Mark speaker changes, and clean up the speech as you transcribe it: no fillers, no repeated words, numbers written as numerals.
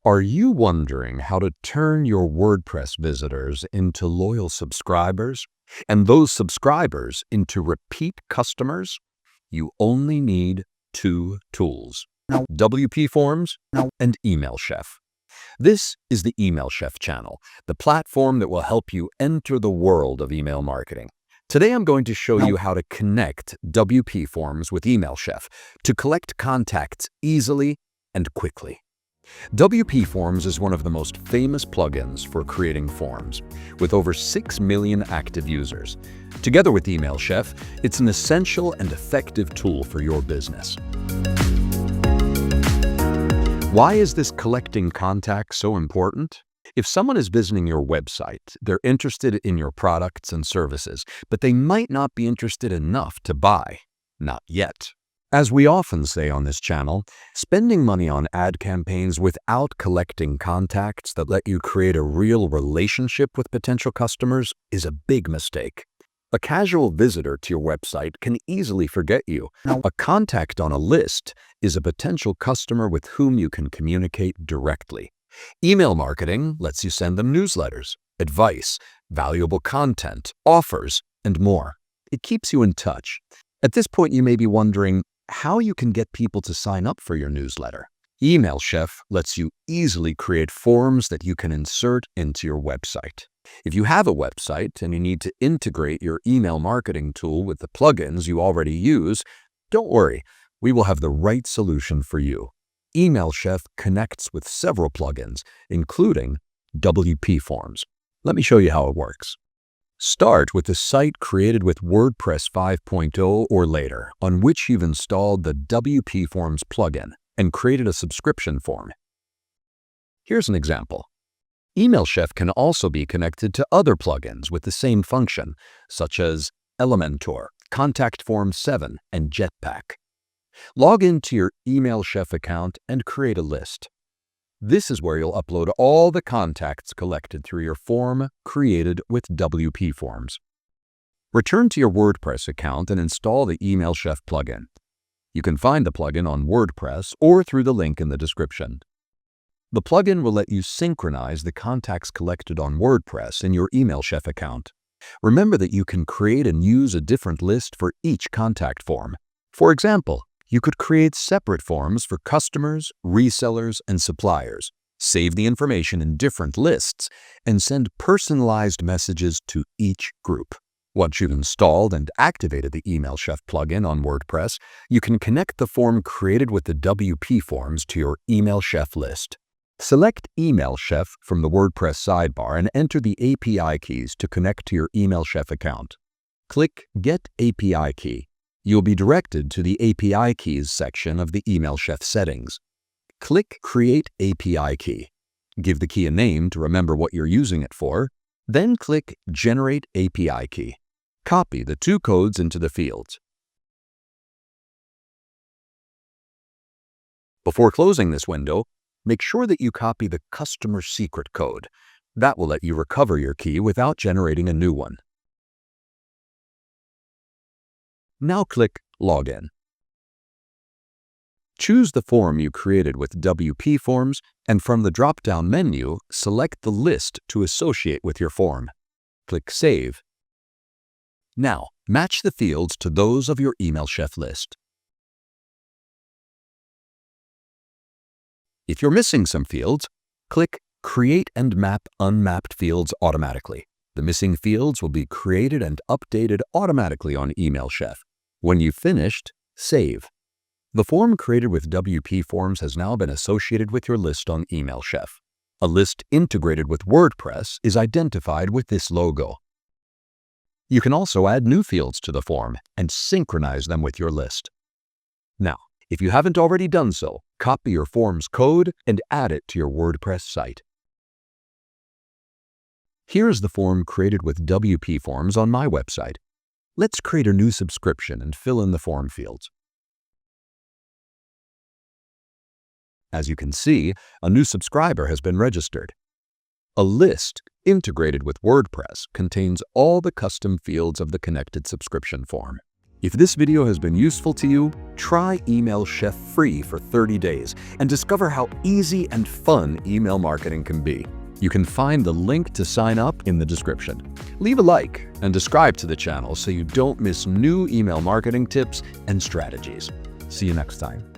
Speaker 1: Are you wondering how to turn your WordPress visitors into loyal subscribers and those subscribers into repeat customers? You only need two tools: WPForms and Email Chef. This is the Email Chef channel, the platform that will help you enter the world of email marketing. Today I'm going to show you how to connect WPForms with Email Chef to collect contacts easily and quickly. WPForms is one of the most famous plugins for creating forms, with over 6 million active users. Together with Email Chef, it's an essential and effective tool for your business. Why is this collecting contacts so important? If someone is visiting your website, they're interested in your products and services, but they might not be interested enough to buy. Not yet. As we often say on this channel, spending money on ad campaigns without collecting contacts that let you create a real relationship with potential customers is a big mistake. A casual visitor to your website can easily forget you. A contact on a list is a potential customer with whom you can communicate directly. Email marketing lets you send them newsletters, advice, valuable content, offers, and more. It keeps you in touch. At this point, you may be wondering how you can get people to sign up for your newsletter. Email Chef lets you easily create forms that you can insert into your website. If you have a website and you need to integrate your email marketing tool with the plugins you already use, don't worry, we will have the right solution for you. Email Chef connects with several plugins, including WPForms. Let me show you how it works. Start with a site created with WordPress 5.0 or later, on which you've installed the WPForms plugin and created a subscription form. Here's an example. Email Chef can also be connected to other plugins with the same function, such as Elementor, Contact Form 7, and Jetpack. Log into your Email Chef account and create a list. This is where you'll upload all the contacts collected through your form created with WPForms. Return to your WordPress account and install the Email Chef plugin. You can find the plugin on WordPress or through the link in the description. The plugin will let you synchronize the contacts collected on WordPress in your Email Chef account. Remember that you can create and use a different list for each contact form. For example, you could create separate forms for customers, resellers, and suppliers, save the information in different lists, and send personalized messages to each group. Once you've installed and activated the Email Chef plugin on WordPress, you can connect the form created with the WPForms to your Email Chef list. Select Email Chef from the WordPress sidebar and enter the API keys to connect to your Email Chef account. Click Get API Key. You'll be directed to the API Keys section of the Email Chef settings. Click Create API Key. Give the key a name to remember what you're using it for, then click Generate API Key. Copy the two codes into the fields. Before closing this window, make sure that you copy the customer secret code. That will let you recover your key without generating a new one. Now click Login. Choose the form you created with WPForms, and from the drop-down menu, select the list to associate with your form. Click Save. Now, match the fields to those of your Email Chef list. If you're missing some fields, click Create and Map Unmapped Fields automatically. The missing fields will be created and updated automatically on Email Chef. When you've finished, save. The form created with WPForms has now been associated with your list on Email Chef. A list integrated with WordPress is identified with this logo. You can also add new fields to the form and synchronize them with your list. Now, if you haven't already done so, copy your form's code and add it to your WordPress site. Here's the form created with WPForms on my website. Let's create a new subscription and fill in the form fields. As you can see, a new subscriber has been registered. A list integrated with WordPress contains all the custom fields of the connected subscription form. If this video has been useful to you, try Email Chef free for 30 days and discover how easy and fun email marketing can be. You can find the link to sign up in the description. Leave a like and subscribe to the channel so you don't miss new email marketing tips and strategies. See you next time.